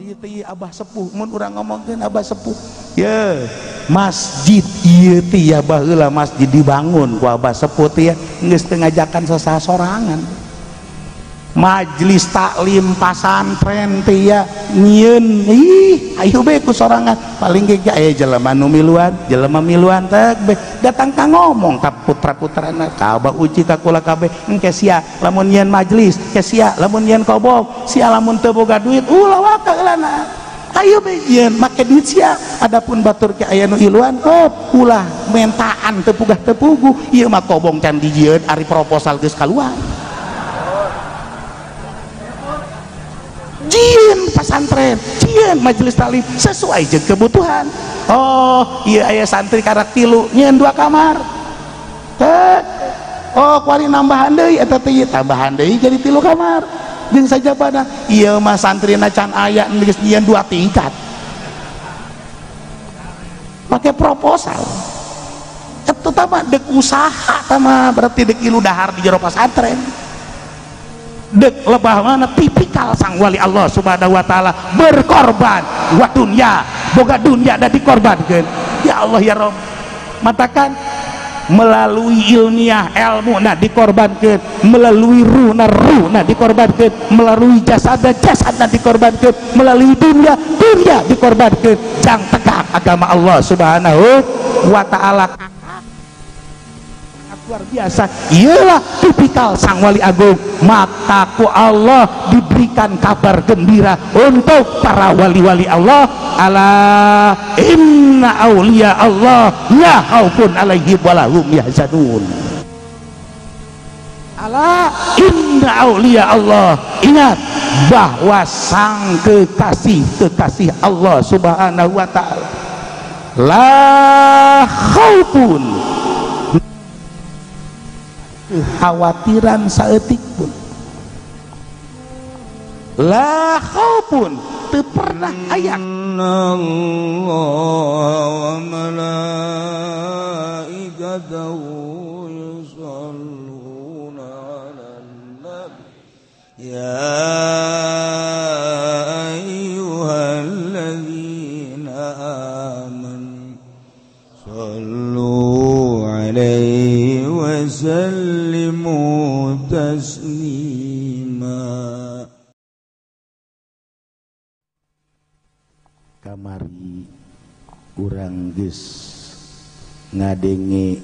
ieu teh abah sepuh mun urang ngomongkeun abah sepuh ya masjid ieu teh ya baheula masjid dibangun ku abah sepuh teh geus teu ngajakan sasasorangan majelis taklim pasantren teh ya nyieun ih ayo be ku sorangan paling ge aya jelema nu miluan jelema miluan teh be datang ka ngomong ka putra-putrana ka abah uji ka kula kabeh engke sia lamun nyieun majelis ke sia lamun nyieun kobok sia lamun teu boga duit ulah waka heulana ayo be nyieun make duit sia adapun batur ke aya nu iluan ulah mentaan teu pugah teu pugu ieu mah kobong can dijieun ari proposal geus kaluar jieun pasantren jieun majelis taklim sesuai jeung kebutuhan iya aya santri karak 3 nyieun 2 kamar kuari nambahan deui eta teh tambahan deui jadi 3 kamar jeung sajabana ieu mah santrina can aya geus nyieun 2 tingkat make proposal eta mah deuk usaha tama berarti deuk ilu dahar di jero pasantren dek lebah mana tipikal sang wali Allah subhanahu wa ta'ala berkorban wa dunya boga dunya da dikorbankeun ya Allah ya Rabb matakan melalui ilmiah ilmu na dikorbankeun melalui ruh na dikorbankeun melalui jasad na dikorbankeun melalui dunya dikorbankeun jang tegak agama Allah subhanahu wa ta'ala luar biasa ialah tipikal sang wali agung maka ku Allah diberikan kabar gembira untuk para wali-wali Allah ala inna awliya Allah la khaufun alaihim walahum yahzanun ala inna awliya Allah ingat bahwa sang kekasih Allah subhanahu wa ta'ala la khaufun kekhawatiran saeutik pun la khaufun teu pernah aya wa malaikatahu yusholluna 'alan nabi ya ayyuhalladzina amanu shallu 'alaihi wa sallimu taslima kamari urang geus ngadenge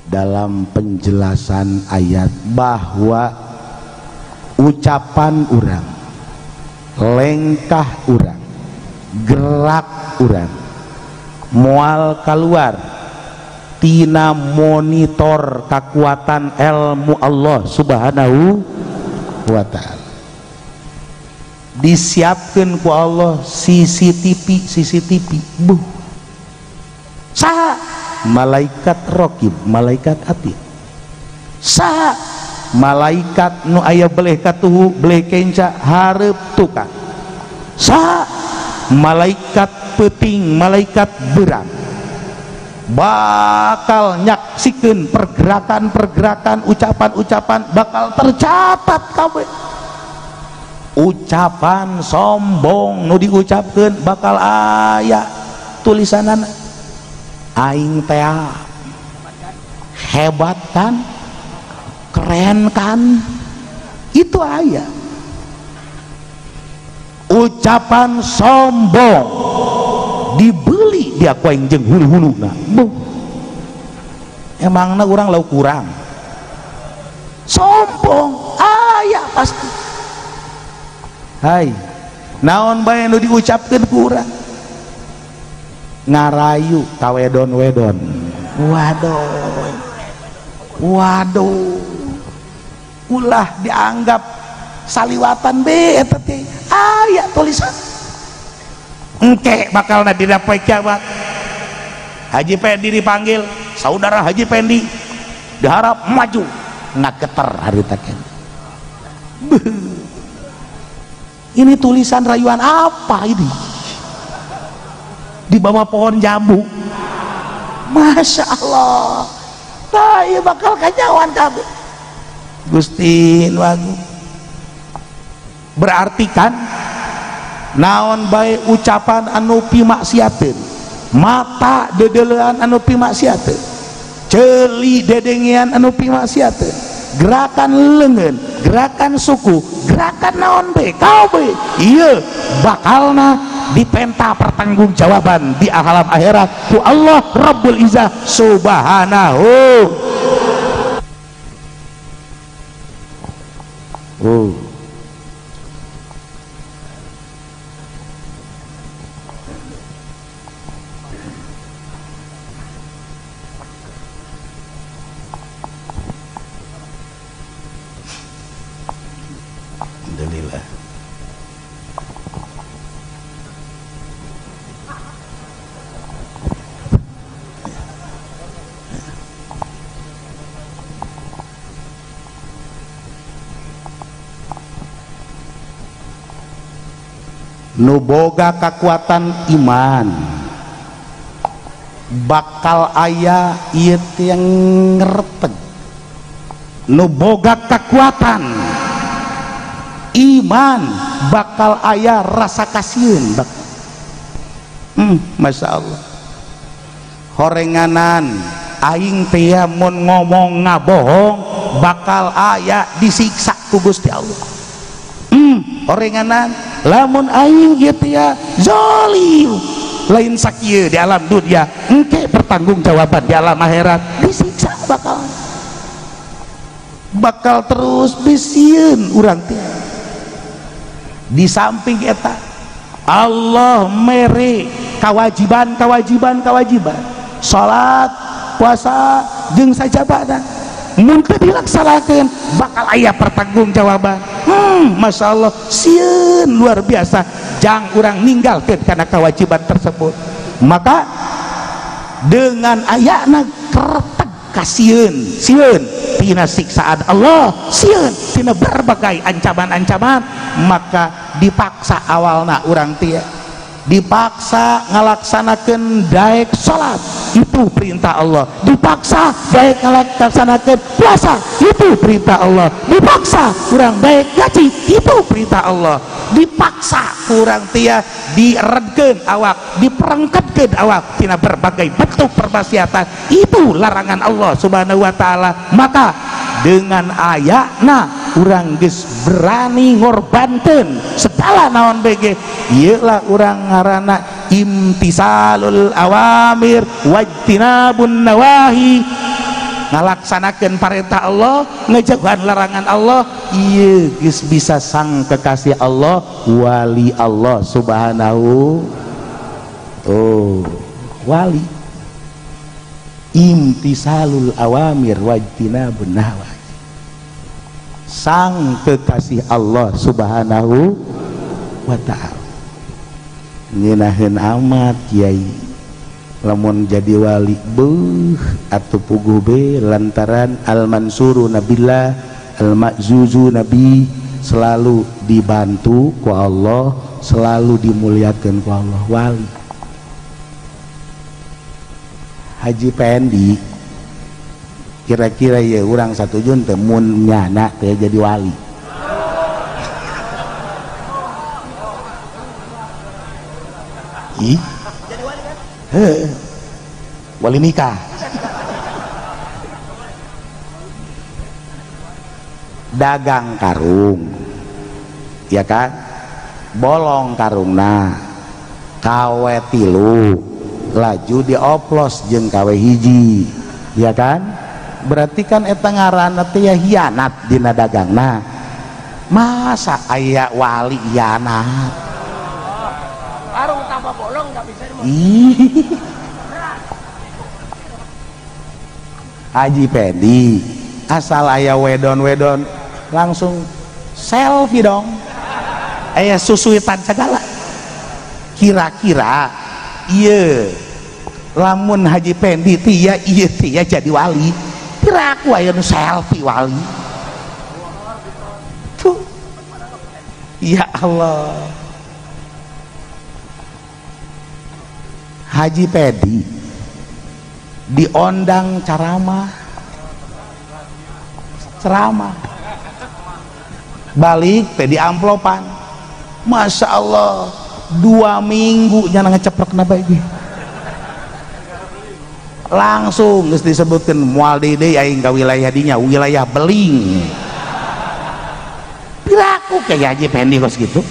dalam penjelasan ayat bahwa ucapan urang lengkah urang gerak urang moal keluar tina monitor kekuatan ilmu Allah subhanahu wa ta'ala disiapkan ku Allah CCTV saha malaikat raqib malaikat atid saha malaikat nu aya beleh katuhu beleh kenca hareup tukang saha malaikat peuting malaikat beurang bakal nyaksikeun pergerakan-pergerakan ucapan-ucapan bakal tercatat kabeh ucapan sombong nu diucapkeun bakal aya tulisanana aing teh hebat kan keren kan itu aya ucapan sombong dibeli dia kuaing jeung hulu-huluna emangna urang lau kurang sombong aya pasti hai naon bae nu diucapkeun ku urang ngarayu ka wedon-wedon waduh ulah dianggap saliwatan be eta teh aya tulisan engke bakalna didapoe kiamat Haji Pendi dipanggil saudara Haji Pendi diharap maju ngaketer harita keneh ini tulisan rayuan apa ini di bawah pohon jambu Masya Allah nah iya bakal kanyawan kabeh Gusti Wagu berarti kan naon bae ucapan anu pimaksiateun, mata dedelean anu pimaksiateun, ceuli dedengian anu pimaksiateun, gerakan leungeun, gerakan suku, gerakan naon bae kabeh ieu bakalna dipenta pertanggungjawaban di alam akhirat ku Allah Rabbul Izzah subhanahu. Alhamdulillah. Nu boga kekuatan iman bakal aya ieu yang ngerteg, nu boga kekuatan iman bakal aya rasa kasieun Masya Allah. Horenganan aing teh mun ngomong ngabohong bakal aya disiksa ku Gusti Allah. Horenganan lamun aing ieu teh zalim lain sakieu di alam dunia engke pertanggungjawaban di alam akhirat disiksa bakal terus bisieun urang teh. Di samping eta Allah mere kewajiban salat puasa jeung sajabana mun teu dilaksanakeun bakal aya pertanggungjawaban. Masya Allah sieun luar biasa jang urang ninggalkeun kana kewajiban tersebut. Maka dengan ayana kereteg kasieun sieun tina siksaan Allah, sieun tina berbagai ancaman-ancaman, maka dipaksa awalna urang tia dipaksa ngalaksanakeun daek salat itu perintah Allah, dipaksa daek ngalaksanakeun puasa itu perintah Allah, dipaksa urang daek gaji itu perintah Allah, dipaksa urang tia diredkeun awak, diperengketkeun awak tina berbagai bentuk permaksiatan itu larangan Allah Subhanahu wa taala. Maka dengan ayatna urang geus berani ngorbankeun segala naon bege ieu lah urang ngaranna imtisalul awamir wajtinabun nawahi, ngalaksanakeun perintah Allah ngejauhan larangan Allah. Ieu geus bisa sang kekasih Allah, wali Allah Subhanahu. Wali imtisalul awamir wajtinabun nawahi, sang kekasih Allah Subhanahu wa ta'ala. Ngeunaheun amat Kiai lamun jadi wali beuh atuh puguh be lantaran al-mansuru nabillah al-ma'zuzu nabi selalu dibantu ku Allah, selalu dimuliakeun ku Allah. Wali Haji Pendi kira-kira ya urang satujun teh mun nyana teh jadi wali. Jadi wali kan? Wali nikah. Dagang karung ya kan, bolong karungna kawe tilu laju dioplos jeung kawe hiji ya kan, berarti kan eta ngaranna teh hianat dina dagangna. Masa aya wali hianat? Karung tanpa bolong nggak bisa Haji Pendi asal aya wedon-wedon langsung selfie dong, aya susuitan segala. Kira-kira iya lamun Haji Pendi tia iya tia jadi wali, kira aku aya nu selfie wali tuh. Ya Allah, Haji Pendi diondang ceramah balik teh di amplopan, Masya Allah 2 minggu nyana ngeceprek napa iki langsung geus disebutkeun moal deui aing ka wilayah dinya wilayah beling pilaku kayak Haji Pendi kos gitu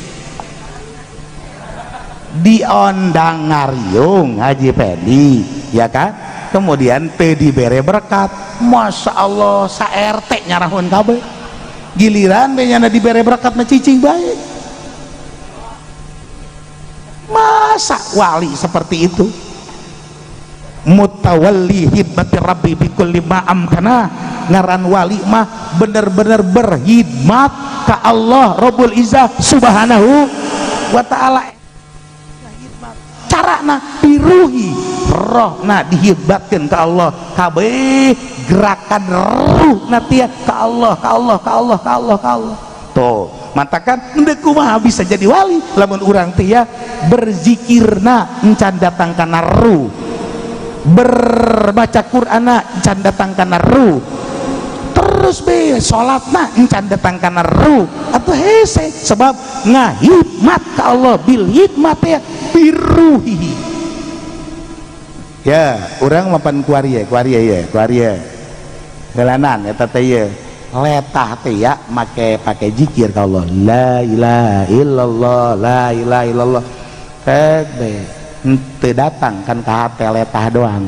diondang ngariung Haji Pendi ya kan kemudian teu dibere berkat Masya Allah sa RT nyarahun kabeh giliran be nyana dibere berkat na cicing bae masa wali seperti itu mutawalli hidmati rabbi bikulli ma amkana ngaran wali mah bener-bener berhidmat ka Allah Rabbul Izzah subhanahu wa ta'ala carana biruhi rohna dihidmatkeun ka Allah kabeh gerakan ruh natia ka Allah ka Allah ka Allah ka Allah ka Allah tuh matakan endeu kumaha bisa jadi wali lamun urang teh ya berzikirna encan datang kana ruh berbaca Qur'ana encan datang kana ruh terus be salatna encan datang kana ruh atuh hese sebab ngahidmat ka Allah bil hikmat ya biruhi ya urang mapan kuaria ya galanan eta teh ya letah teh ya make zikir ka Allah la ilaha illallah la ilaha illallah teh teu datang kan ka hate letah doang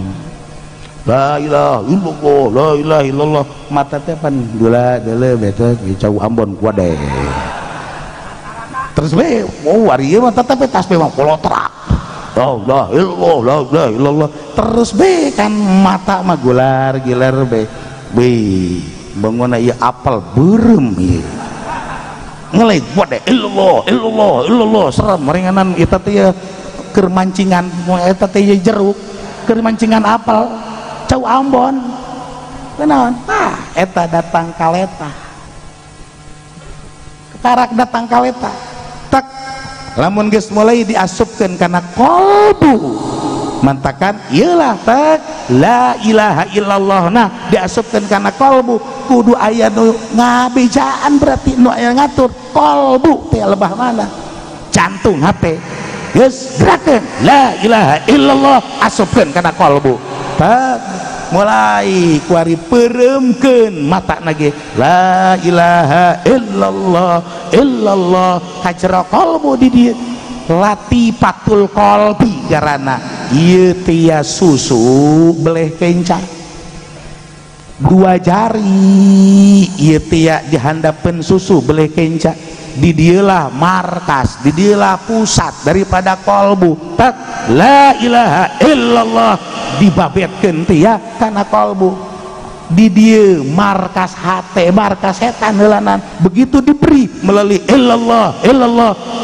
la ilaha illallah la ilaha illallah mata teh pan gula deuleu betul cau Ambon kuade terus we wari mah tetep tas memang polotrak la ilaha illallah terus be kan mata mah gular gilar be bangun ieu apel beureum ieu ngelek kuade illallah serem meringanan eta teh keur mancingan eta teh jeruk keur mancingan apel cau Ambon kenaon eta datang kaleta karak datang kaleta tak lamun geus mulai diasupkeun kana qalbu mantakan ieulah tak la ilaha illallah nah diasupkeun kana qalbu kudu aya nu ngabejaan berarti nu aya ngatur qalbu teh lebah mana jantung hate geus gerakeun la ilaha illallah asupkeun kana qalbu tak mulai kuari pereumkeun mata nage la ilaha illallah kajero qalbu di dieu latifatul qalbi garana ieu tia susu beleh kencang 2 jari ieu tia dihandapkeun susu beleh kencang di dieulah markas di dieulah pusat daripada qalbu tak la ilaha illallah dibabetkeun teh ya kana qalbu di dieu markas hate markas setan heulanan begitu diberi melalui illallah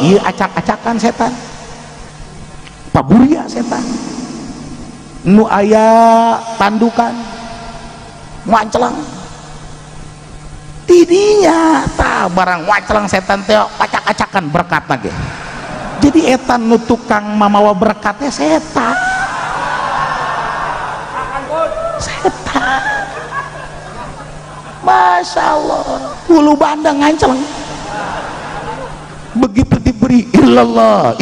ieu acak-acakan setan paburia setan nu aya tandukan mancelang tidinya tah barang wacelang setan teh acak-acakan berkat lagi jadi etan nu tukang mamawa berkatnya setan Masya Allah hulu bandang nganceng begitu diberi illallah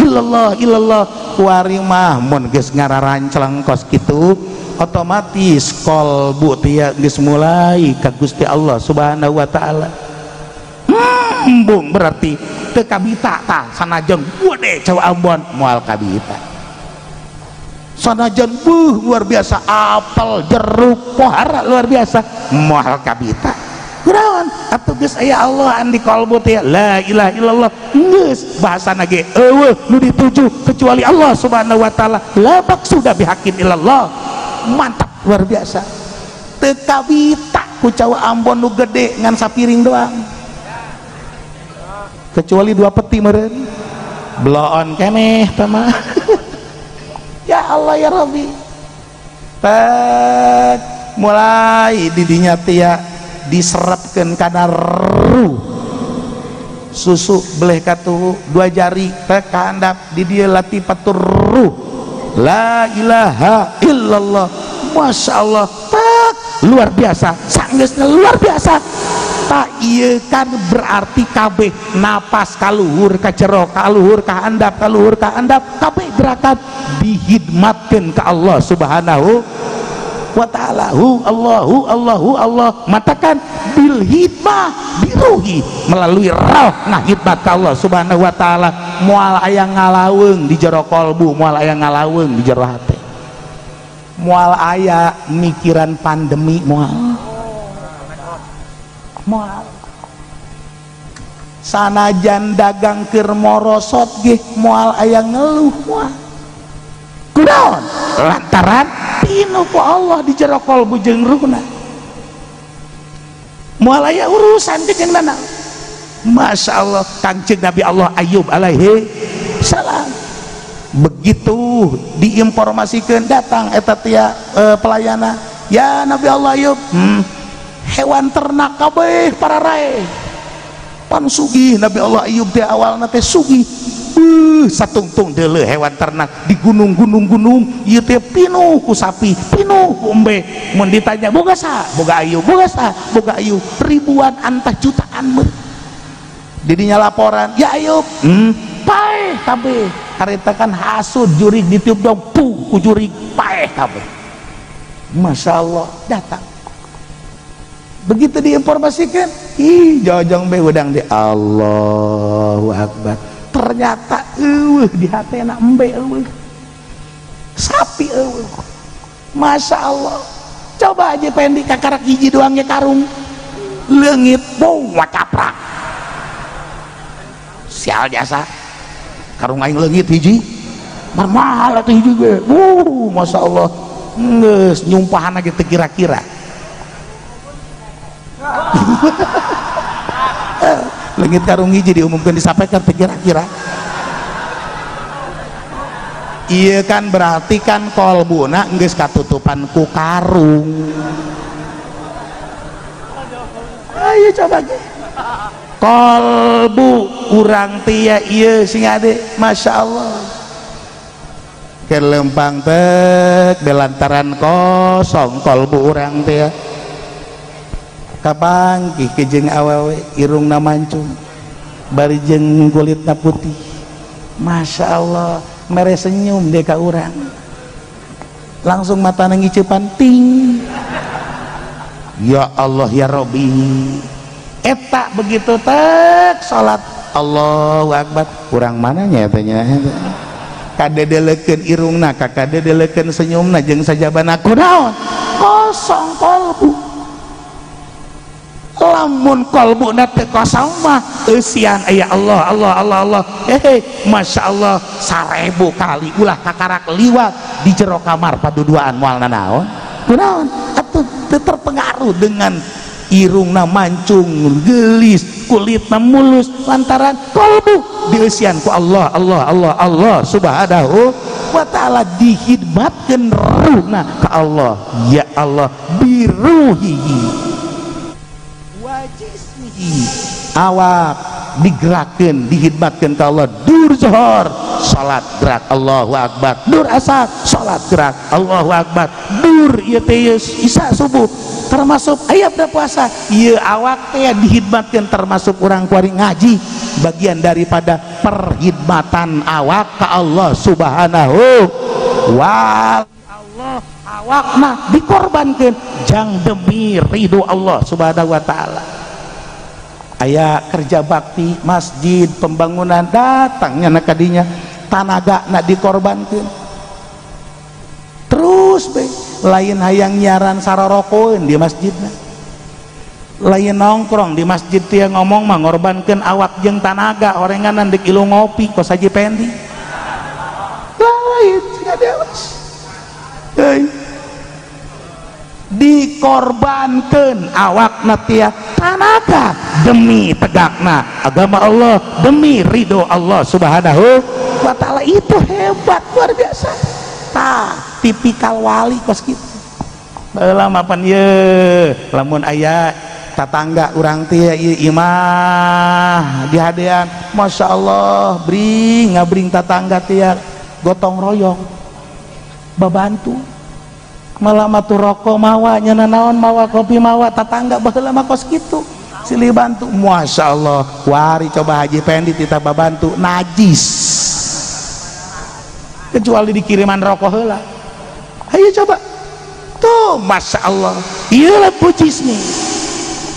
kuari mah mun geus ngararanceleng kos kitu otomatis qalbu teh geus mulai ka Gusti Allah Subhanahu wa taala bung berarti teu kabita tah sanajan gede cau Ambon moal kabita sanajan luar biasa apel jeruk pohara luar biasa moal kabita kunaon atuh geus aya Allah andi qalbu teh la ilaha illallah geus bahasana ge eueuh nu dituju kecuali Allah Subhanahu wa taala la maqsuda bihaqqin illallah mantap luar biasa teu kabita ku cau Ambon nu gede ngan sapiring doang kecuali 2 peti meureun bloon keneh teh mah ya Allah ya Rabbi mulai didinya tia diserapkeun kana ruh susu beleh katuhu 2 jari teh kahandap di dieu latifatur ruh la ilaha illallah Masya Allah tak luar biasa sanggeusna luar biasa tak iya kan berarti kabeh napas kaluhur ka jero kaluhur ka handap kabeh berangkat dihidmatkeun ka Allah subhanahu wa ta'ala. Allah matakan bil hidmah biruhi melalui roh ngahidmat ka Allah subhanahu wa ta'ala. Moal aya ngalaweung di jero kolbu, moal aya ngalaweung di jero hati, moal aya mikiran pandemi, moal sanajan dagang keur morosot ge moal aya ngeluh, moal kunaon lantaran pinu ku Allah di jero kolbu jeung ruhna, moal aya urusan ke jeung nana. Masya Allah, Kangjeng Nabi Allah Ayub alaihi salam begitu diinformasikan datang eta tia pelayana, ya Nabi Allah Ayub, hewan ternak kabeh para rae pan sugih. Nabi Allah Ayub teh awalna teh sugih, satungtung deuleu hewan ternak di gunung ieu teh pinuh ku sapi, pinuh ku embe. Mun ditanya boga sa, boga Ayub, boga Ayub ribuan antah jutaan meuh. Didinya laporan, ya Ayub, paeh kabeh. Harita kan hasud jurig ditiup dong, ku jurig paeh kabeh. Masya Allah, datang begitu diinformasikan, jojong be udang di Allahu Akbar. Ternyata di hatena embe sapi Masya Allah. Coba aja pendi kakarak hiji doangnya karung leungit bau wacaprak sial jasa karung aing leungit hiji mahal atuh hiji ge. Masya Allah, geus nyumpahan lagi teu kira-kira. Leungit karung hiji diumumkeun disampaikan teu kira-kira. Iya kan berarti kan kolbuna geus katutupan ku karung. Ayo coba ge. Kolbu urang tia iya sing ade, Masya Allah kelempang tek belantaran kosong kolbu urang tia kabangkih kejeng awewe irungna mancung bari jeung kulitna putih. Masya Allah mere senyum deh ka urang langsung mata ngiceupan ting. Ya Allah ya Robbi eta begitu tek salat Allahu Akbar kurang mananya tanya kadedelekeun irungna kadedelekeun senyumna jeung sajabana kunaon kosong kolbu. Lamun kolbuna teu kosong mah eusian aya Allah Masya Allah 1000 kali ulah kakarak liwat di jero kamar paduduaan moal nanaon kunaon atuh teu terpengaruh dengan irungna mancung gelis kulitna mulus lantaran kolbu dieusian ku Allah subhanahu wa ta'ala dihidmatkeun ruhna ka Allah. Ya Allah biruhihi wajismihi awak digerakkeun dihidmatkeun ka Allah. Dur zuhur salat gerak Allahu Akbar, dur asar salat gerak Allahu Akbar, dur ieu teh isya subuh termasuk aya puasa ieu awak teh dihidmatkeun termasuk urang kuari ngaji bagian daripada perhidmatan awak ka Allah subhanahu wa Allah. Awakna dikorbankeun jang demi ridho Allah subhanahu wa ta'ala. Aya kerja bakti masjid pembangunan datangnya na kadinya tanaga na dikorbankeun terus be lain hayang nyaran sarorokoeun di masjidna, lain nongkrong di masjid dia ngomong mah ngorbankeun awak jeung tanaga orenganan dek ilu ngopi kos Haji Pendi lain sia dewas dikorbankeun awakna tia tanaga demi tegakna agama Allah, demi ridho Allah subhanahu wa ta'ala. Itu hebat luar biasa. Tipikal wali kos gitu baheula mapan ye lamun aya tatangga urang teh ieu imah dihadean Masya Allah ngabring tatangga teh gotong royong babantu malah matu rokok mawa nyana naon mawa kopi mawa tatangga baheula mah kos kitu silih bantu. Masya Allah, wari coba Haji Pendi kita bantu najis kecuali dikiriman rokok heula. Ayo coba tuh, Masya Allah, iyalah pucis nih.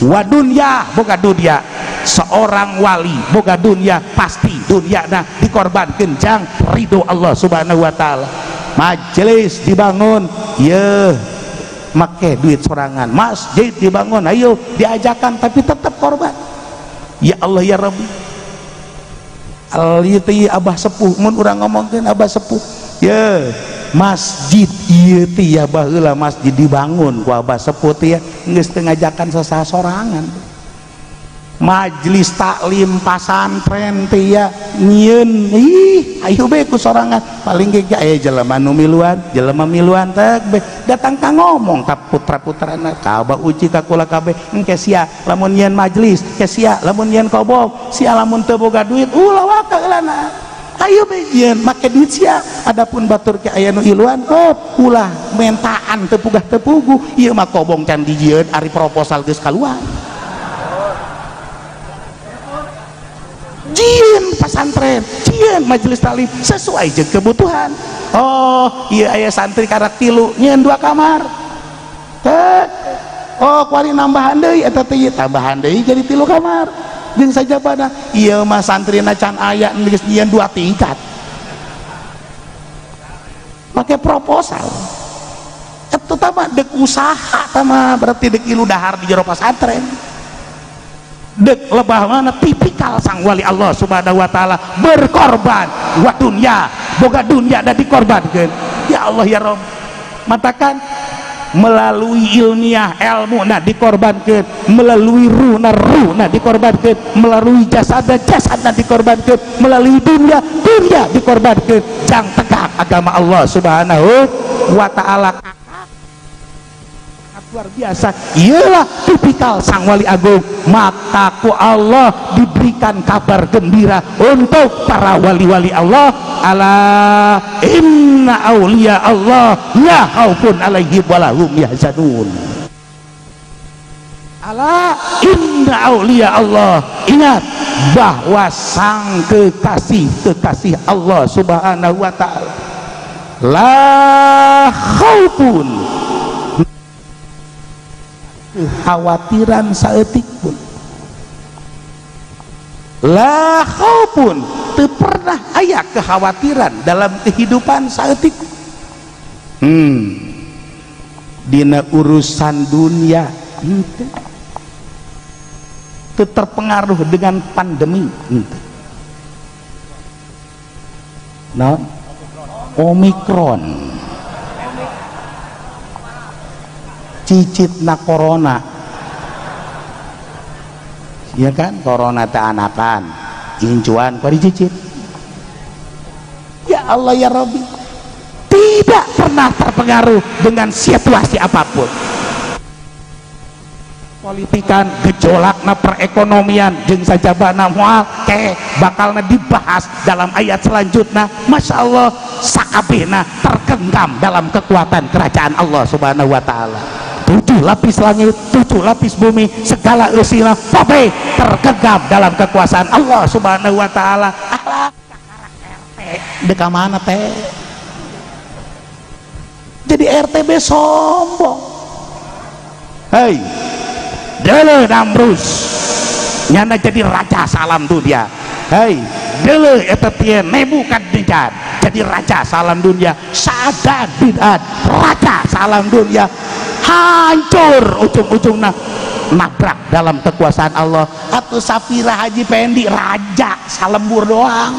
Wa dunya boga dunia, seorang wali boga dunia pasti dunia nah dikorbankan jang ridho Allah subhanahu wa ta'ala. Majelis dibangun, ya make duit sorangan, masjid dibangun, ayo diajakan, tapi tetap korban. Ya Allah ya Rabbi, al-yati abah sepuh mun urang ngomongkeun abah sepuh, ya masjid ieu teh ya baheula masjid dibangun ku abah sepuh teh ya geus teu ngajakan sasasorangan. Majelis taklim pasantren teh ya nyieun ayo be ku sorangan, paling ge aya jelema nu miluan, jelema miluan teh datang ka ngomong ka putra-putrana ka abah uji ka kula kabeh engke sia lamun nyieun majelis, ke sia lamun nyieun kobok, sia lamun teu boga duit ulah waka heulana. Ayo be nyieun make duit sia, adapun batur ke aya nu iluan ulah mentaan teu pugah teu pugu, ieu mah kobong can dijieun ari proposal geus kaluar. Jieun pasantren, jieun majelis taklim sesuai jeung kebutuhan. Oh iya aya santri karak 3 nyieun 2 kamar teh, oh kuari nambahan deui eta teh tambahan deui jadi 3 kamar jeung sajabana. Ieu mah santrina can aya geus nyieun 2 tingkat make proposal. Eta mah deuk usaha tama, berarti deuk ilu dahar di jero pasantren. Dek lebah mana tipikal sang wali Allah subhanahu wa ta'ala, berkorban wa dunya boga dunya dan dikorbankan. Ya Allah ya Rabb, matakan melalui ilmiah ilmu nah dikorbankan, melalui ruh nah dikorbankan, melalui jasad nah dikorbankan, melalui dunia dikorbankan. Jang tegak agama Allah subhanahu wa ta'ala luar biasa. Iyalah tipikal sang wali agung, maka ku Allah diberikan kabar gembira untuk para wali-wali Allah. Ala inna auliya Allah la khaufun alaihim wa lahum yahzanun. Ala inna auliya Allah, ingat bahwa sang kekasih Allah subhanahu wa ta'ala la khaufun, kekhawatiran saeutik pun, la khaufun teu pernah aya kekhawatiran dalam kehidupan saeutik. Dina urusan dunia teu terpengaruh dengan pandemi nah Omikron cicit na corona, ya kan, corona teh anakan jincuan kok dicicit. Ya Allah ya Rabbi, tidak pernah terpengaruh dengan situasi apapun. Politikan gejolakna perekonomian jeung sajabana moal ke bakalna dibahas dalam ayat selanjutnya. Masya Allah, sakabehna tergenggam dalam kekuatan kerajaan Allah subhanahu wa ta'ala. 7 lapis langit, 7 lapis bumi, segala usilah pope tergenggam dalam kekuasaan Allah subhanahu wa ta'ala. Alah RT deka mana teh, jadi RTB sombong. Hei dele Namrus nyana jadi raja salam dunia. Hei dele eta teh Nebukadnezar jadi raja salam dunia. Sadat bid'at raja salam dunia, hancur ujung-ujungnya nabrak dalam kekuasaan Allah. Atuh Sapira Haji Pendi raja salembur doang,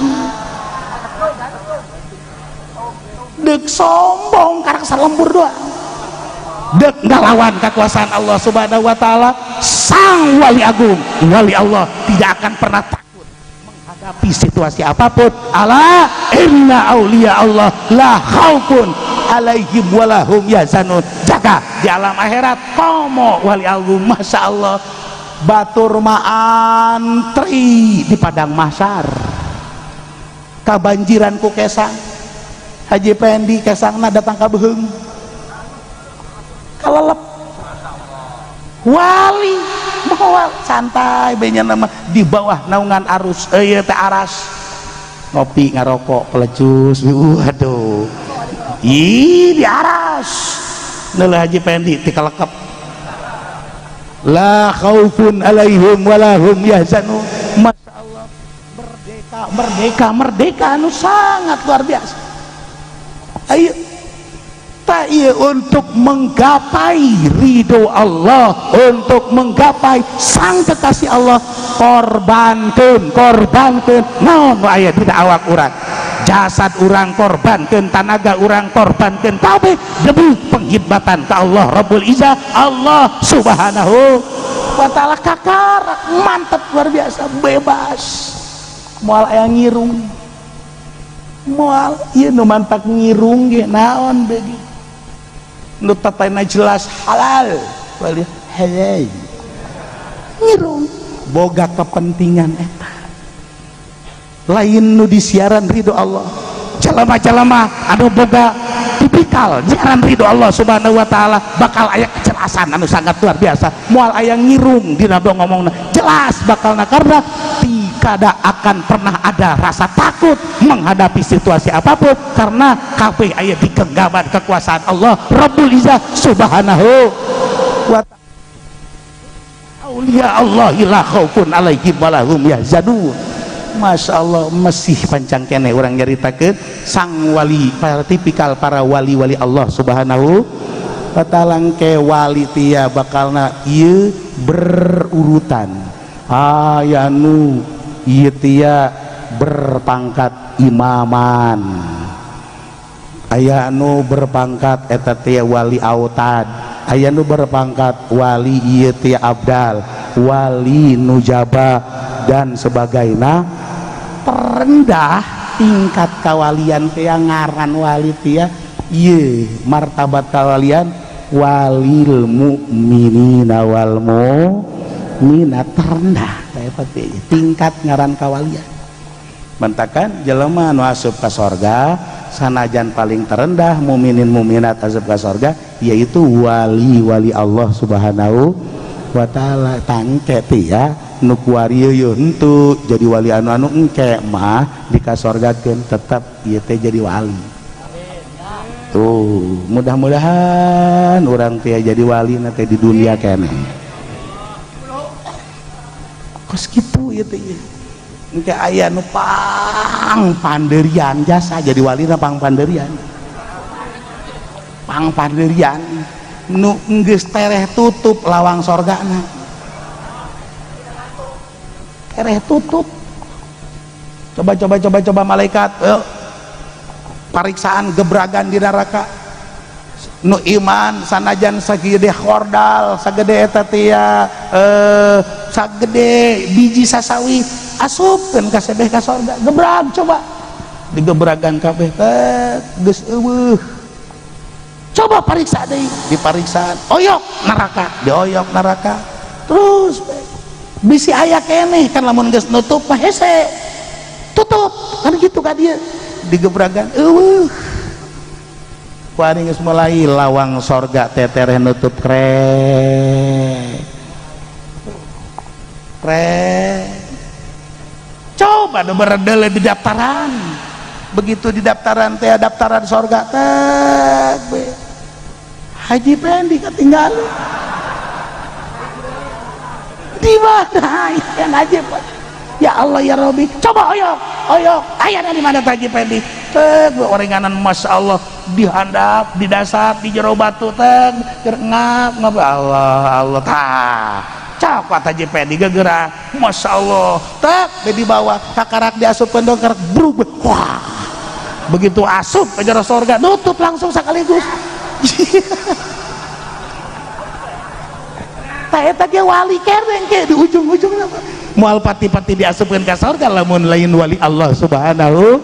dek sombong karena salembur doang, dek ngalawan kekuasaan Allah subhanahu wa ta'ala. Sang wali agung, wali Allah tidak akan pernah takut menghadapi situasi apapun. Ala inna auliya Allah la khaufun alaihim walahum yahzanun. Jaga di alam akhirat komo wali agung. Masya Allah, batur antri di padang mahsyar kabanjiran ku kesang. Haji Pendi kesangna datang ka beheung kalelep wali moal santai banyak nama di bawah naungan arus teh aras ngopi ngarokok pelecus waduh ih di aras neulah Haji Pendi tikalekep la khaufun alaihim walahum yahzanun. Masya Allah, merdeka anu sangat luar biasa. Ayo untuk menggapai ridho Allah, untuk menggapai sang kekasih Allah, korbankeun naon aya dina awak urang, jasad urang korbankeun, tanaga urang korbankeun, kabeh demi penghidmatan ka Allah Rabbul Izzah, Allah Subhanahu wa ta'ala. Kakarak mantep luar biasa, bebas moal aya ngirung, moal ieu nu mantak ngirung ge naon beugi nu tatana jelas halal wali halal ngirung boga kepentingan eta lain nu disiaran ridho Allah. Jalema-jalema anu boga tipikal nyiaran ridho Allah Subhanahu wa ta'ala bakal aya kecerasan anu sangat luar biasa. Moal aya ngirung dina ngomongna jelas bakalna karena kada akan pernah ada rasa takut menghadapi situasi apapun karena kabeh aya di genggaman kekuasaan Allah Rabbul Izzah Subhanahu wa ta'ala. Auliya Allah la khaufun alaihim walahum yahzanun. Masya Allah, masih pancang kene orang nyaritakeun sang wali, para tipikal para wali-wali Allah Subhanahu wa ta'ala. Ke wali tia bakalna ieu berurutan aya nu ieu tia berpangkat imaman, aya nu berpangkat eta tia wali autad, aya nu berpangkat wali ieu tia abdal, wali nujaba dan sebagainya. Terendah tingkat kawalian tia ngaran wali tia ieu martabat kawalian walil mu'minina wal mu'minat, terendah tingkat ngaran kawalian. Mentakan jelema anu asup ka sorga sanajan paling terendah muminin muminat asup ka sorga yaitu wali-wali Allah Subhanahu wa ta'ala. Tangke tia nu kuari yeuh henteu jadi wali anu engke mah di ka sorgakeun tetep ieu teh jadi wali. Tuh mudah-mudahan urang tia jadi wali teh di dunia keneh. Kos gitu ya teh engke aya nu pang panderian jasa jadi walina pang panderian nu geus tereh tutup lawang sorgana, tereh tutup. Coba malaikat pariksaan gebragan di neraka nu iman sanajan sagede khordal sagede eta tia sagede biji sasawi asupkeun ka sedeh ka sorga gebrag coba digebragan kabeh geus eueuh coba pariksa deui dipariksaan oyok neraka dioyok neraka terus bisi aya keneh kan lamun geus nutup mah hese tutup kan gitu ka dieu digebragan eueuh kuari geus mulai lawang sorga tetereh nutup krek coba do beredele di daftaran. Begitu di daftaran teh daftaran sorga teh Haji Pendi ketinggalan di mana yang Haji ya Allah ya Robi coba oyok ayana di mana Haji Pendi teh orenganan Masya Allah dihandap di dasar di jero batu teh ngap Allah tah cakwa Haji Pendi gegera Masya Allah teh di bawah kakarak diasupkeun dongker brug wah begitu asup ke jero sorga nutup langsung sekaligus. Tah eta ge wali kereng ke di ujung-ujungna moal pati-pati diasupkeun ka sorga lamun lain wali Allah Subhanahu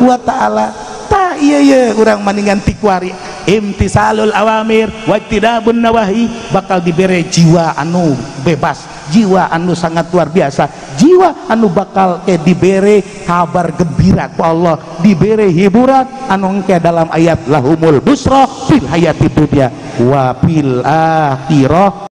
wa ta'ala. Tah ieu urang maningan tikwari imtisalul awamir wajtidabun nawahi bakal dibere jiwa anu bebas, jiwa anu sangat luar biasa, jiwa anu bakal ke dibere kabar gembira ku Allah, dibere hiburan anu engke dalam ayat lahumul busra fil hayati dunya wa fil akhirah